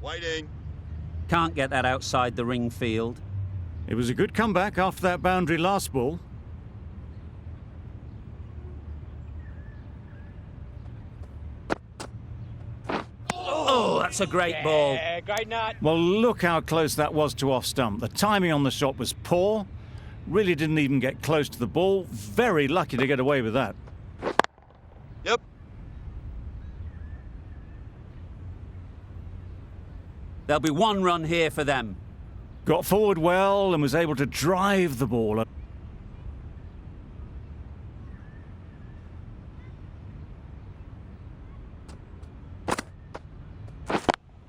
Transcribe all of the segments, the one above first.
Waiting. Can't get that outside the ring field. It was a good comeback after that boundary last ball. Oh, that's a great ball. Yeah, great nut. Well, look how close that was to off stump. The timing on the shot was poor. Really didn't even get close to the ball. Very lucky to get away with that. Yep. There'll be one run here for them. Got forward well and was able to drive the ball.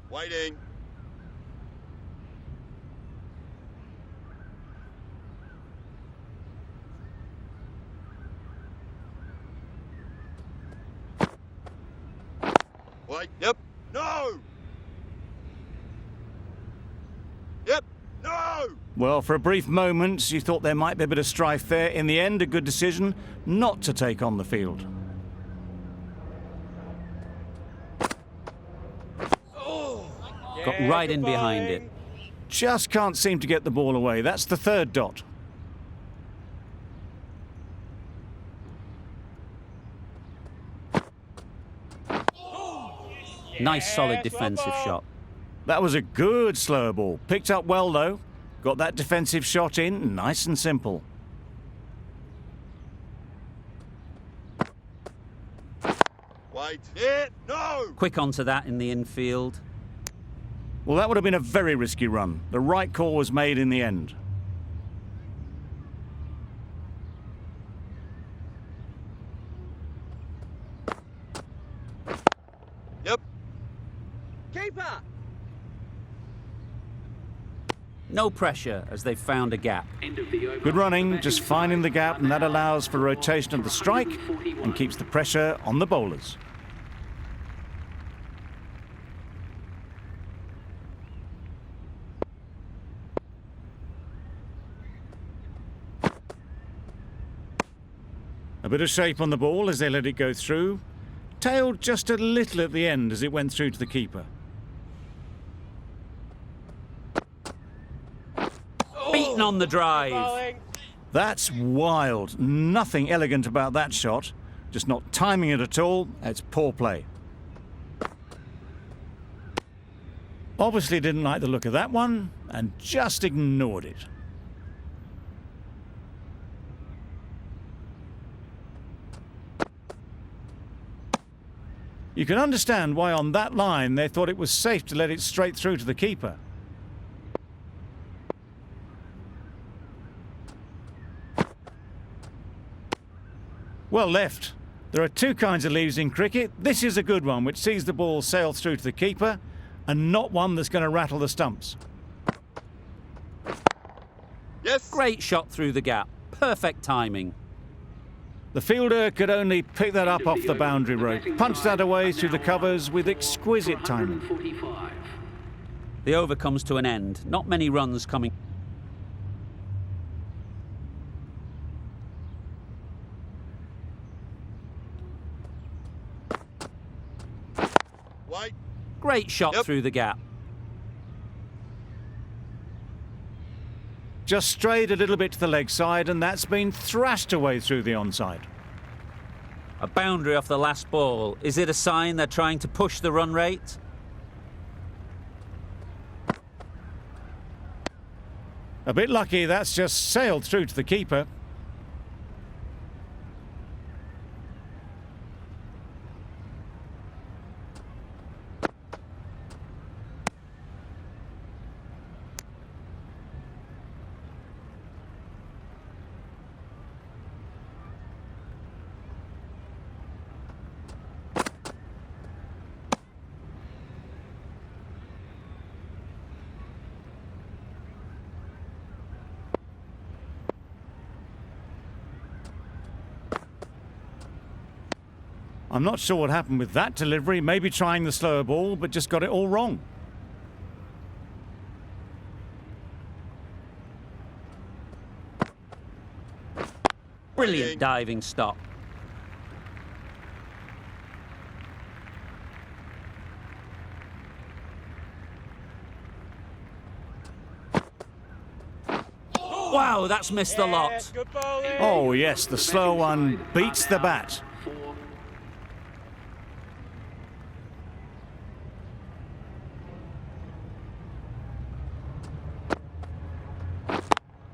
Waiting. Wait. Yep. No. Yep. No. Well, for a brief moment, you thought there might be a bit of strife there. In the end, a good decision not to take on the field. Got right in behind it. Just can't seem to get the ball away. That's the third dot. Nice, solid defensive shot. That was a good slower ball. Picked up well, though. Got that defensive shot in, nice and simple. Wait. Hit. No. Quick onto that in the infield. Well, that would have been a very risky run. The right call was made in the end. Yep. Keeper. No pressure as they've found a gap. Good running, just finding the gap, and that allows for rotation of the strike and keeps the pressure on the bowlers. A bit of shape on the ball as they let it go through. Tailed just a little at the end as it went through to the keeper. Beaten on the drive. Bowling. That's wild. Nothing elegant about that shot. Just not timing it at all. It's poor play. Obviously didn't like the look of that one and just ignored it. You can understand why on that line they thought it was safe to let it straight through to the keeper. Well left. There are two kinds of leaves in cricket. This is a good one, which sees the ball sail through to the keeper, and not one that's going to rattle the stumps. Yes. Great shot through the gap. Perfect timing. The fielder could only pick that up off the boundary rope, punch that away through the covers with exquisite timing. The over comes to an end. Not many runs coming. Wait. Great shot Yep. through the gap. Just strayed a little bit to the leg side, and that's been thrashed away through the onside. A boundary off the last ball. Is it a sign they're trying to push the run rate? A bit lucky, that's just sailed through to the keeper. I'm not sure what happened with that delivery. Maybe trying the slower ball, but just got it all wrong. Brilliant diving stop. Wow, that's missed a lot. Good bowling. Oh, yes, the slow one beats the bat.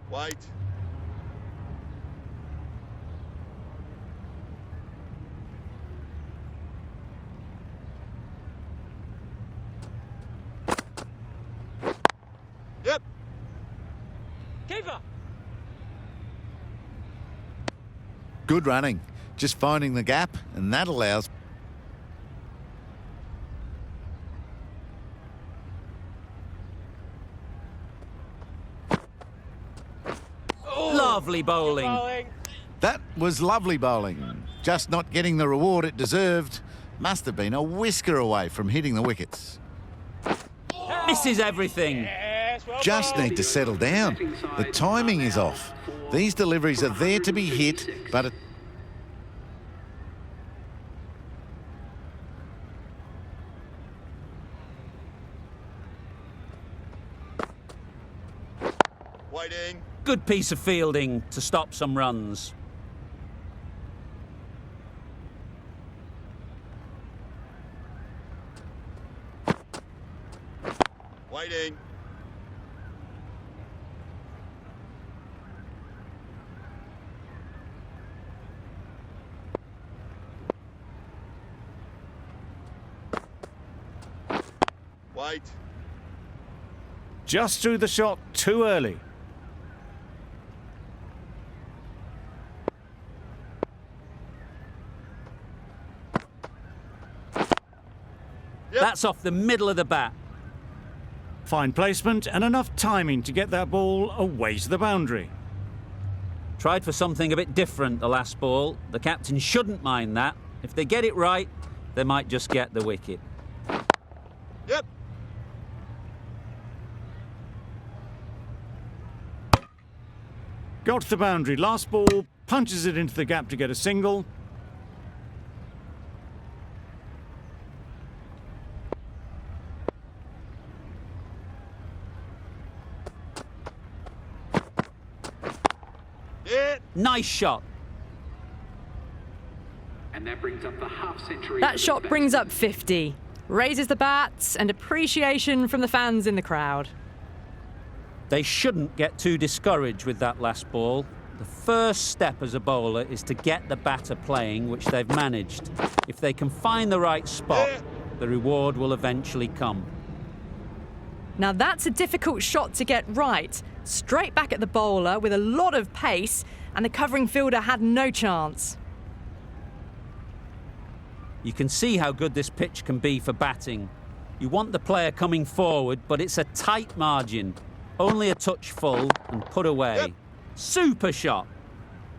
White. Yep. Keeper. Good running. Just finding the gap, and that allows... Lovely bowling. Bowling. That was lovely bowling. Just not getting the reward it deserved. Must have been a whisker away from hitting the wickets. Misses everything. Yes, well Just bowled. need to settle down. The timing is off. These deliveries are there to be hit, but... Whiting. Good piece of fielding to stop some runs. Whiting. White. Just threw the shot too early. Yep. That's off the middle of the bat. Fine placement and enough timing to get that ball away to the boundary. Tried for something a bit different the last ball. The captain shouldn't mind that. If they get it right, they might just get the wicket. Yep. Got to the boundary. Last ball, punches it into the gap to get a single. Hit. Nice shot. And that brings up the half century. That shot brings up 50. Raises the bats and appreciation from the fans in the crowd. They shouldn't get too discouraged with that last ball. The first step as a bowler is to get the batter playing, which they've managed. If they can find the right spot, the reward will eventually come. Now that's a difficult shot to get right. Straight back at the bowler with a lot of pace, and the covering fielder had no chance. You can see how good this pitch can be for batting. You want the player coming forward, but it's a tight margin. Only a touch full and put away. Yep. Super shot.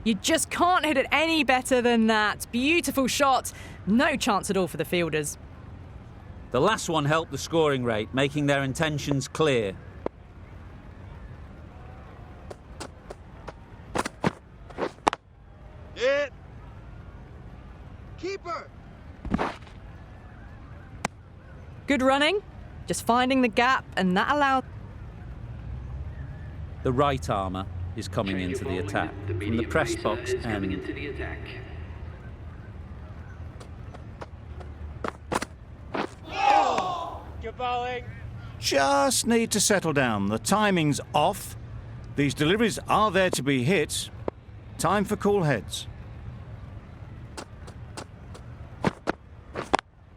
You just can't hit it any better than that. Beautiful shot. No chance at all for the fielders. The last one helped the scoring rate, making their intentions clear. Hit. Keeper. Good running. Just finding the gap, and that allowed... The right armour is coming into the attack from the press box coming end. into the attack. Good bowling. Just need to settle down. The timing's off. These deliveries are there to be hit. Time for cool heads.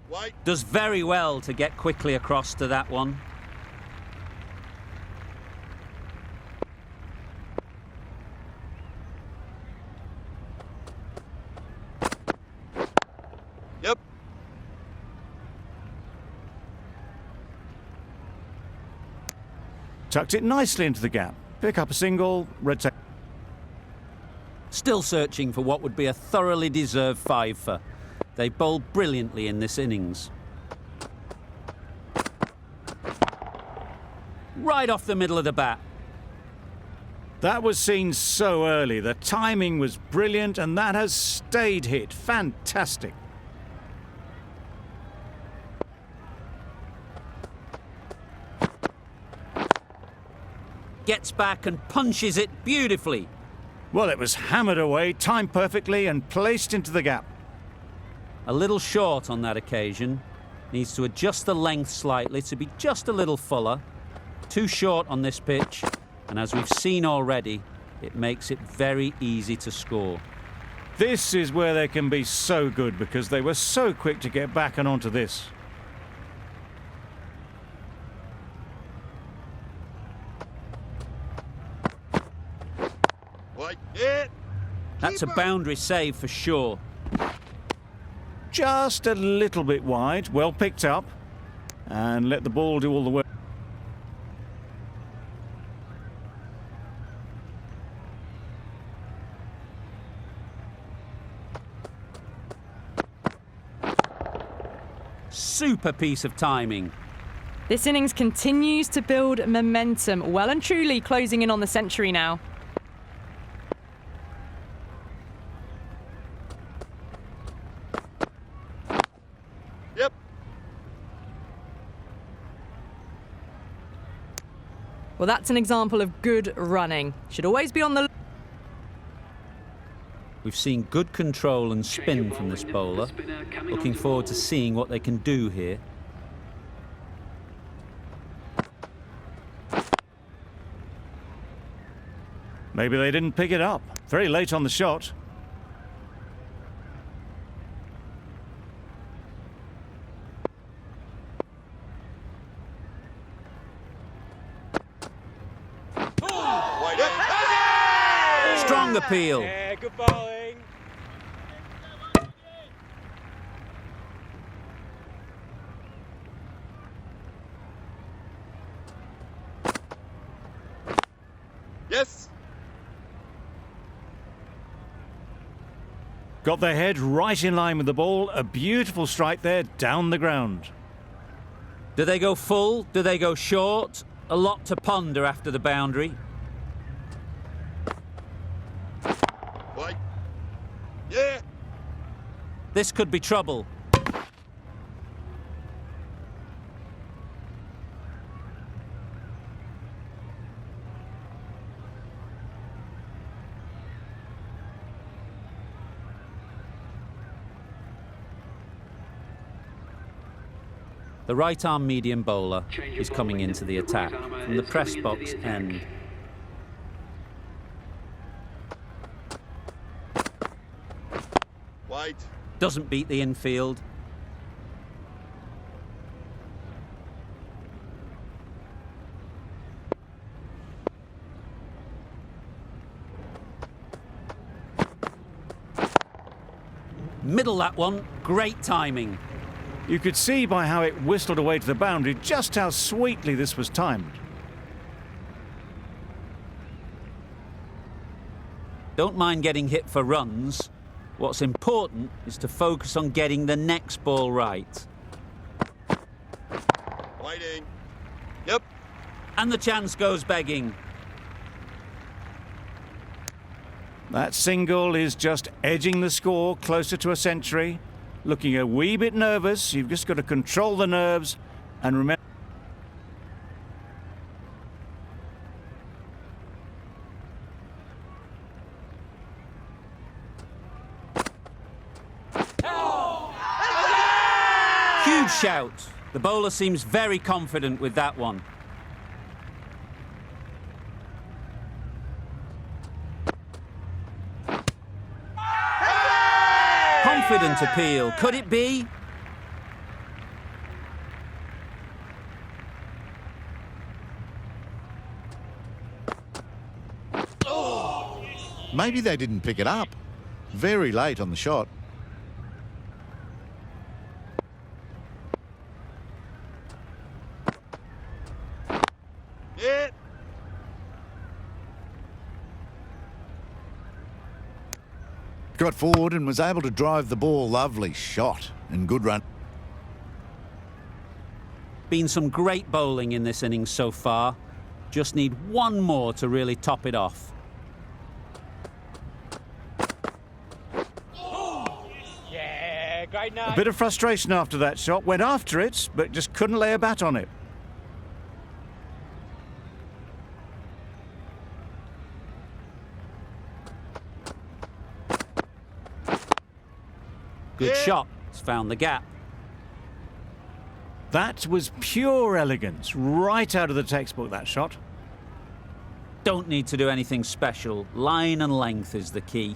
White. Does very well to get quickly across to that one. Yep. Tucked it nicely into the gap. Pick up a single, red tape. Still searching for what would be a thoroughly deserved fiver. They bowled brilliantly in this innings. Right off the middle of the bat. That was seen so early. The timing was brilliant, and that has stayed hit. Fantastic. gets back and punches it beautifully. Well, it was hammered away, timed perfectly and placed into the gap. A little short on that occasion. Needs to adjust the length slightly to be just a little fuller. Too short on this pitch, and as we've seen already, it makes it very easy to score. This is where they can be so good because they were so quick to get back and onto this. Wide. Hit. That's a boundary save for sure. Just a little bit wide, well picked up, and let the ball do all the work. Super piece of timing. This innings continues to build momentum, well and truly closing in on the century now. Yep. Well, that's an example of good running. Should always be on the... We've seen good control and spin from this bowler. Looking forward to seeing what they can do here. Maybe they didn't pick it up. Very late on the shot. Wide. Yep. Strong appeal. Yeah, good bowling. Yes. Got their head right in line with the ball. A beautiful strike there, down the ground. Do they go full? Do they go short? A lot to ponder after the boundary. Wide. Yeah. This could be trouble. The right-arm medium bowler is coming into the attack from the press box end. Wide. Doesn't beat the infield. Middle that one, great timing. You could see by how it whistled away to the boundary just how sweetly this was timed. Don't mind getting hit for runs. What's important is to focus on getting the next ball right. Widing. Yep. And the chance goes begging. That single is just edging the score closer to a century. Looking a wee bit nervous. You've just got to control the nerves and remember. Huge shout. The bowler seems very confident with that one. Confident appeal. Could it be? Maybe they didn't pick it up. Very late on the shot. Hit. Got forward and was able to drive the ball. Lovely shot and good run. Been some great bowling in this innings so far. Just need one more to really top it off. Yeah, great A night. bit of frustration after that shot. Went after it, but just couldn't lay a bat on it. Good Yeah. shot. It's found the gap. That was pure elegance, right out of the textbook, that shot. Don't need to do anything special. Line and length is the key.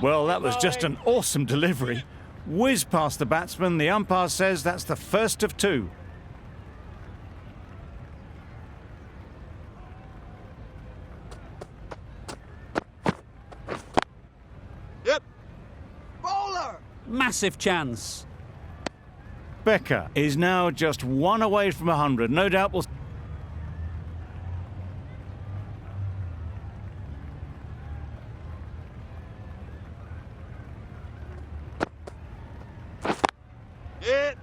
Well, that was just an awesome delivery. Whiz past the batsman. The umpire says that's the first of two. Yep. Massive chance. Becker is now just one away from 100. No doubt will... Yeah.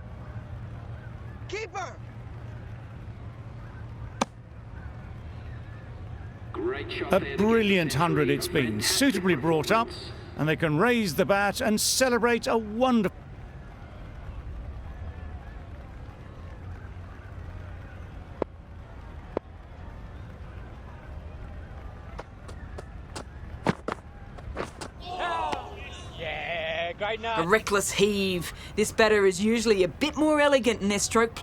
Great shot A there to get brilliant the 100 century. it's been, Fantastic suitably brought up, performance. and they can raise the bat and celebrate a wonderful... Yeah, great A nut. reckless heave. This batter is usually a bit more elegant in their stroke.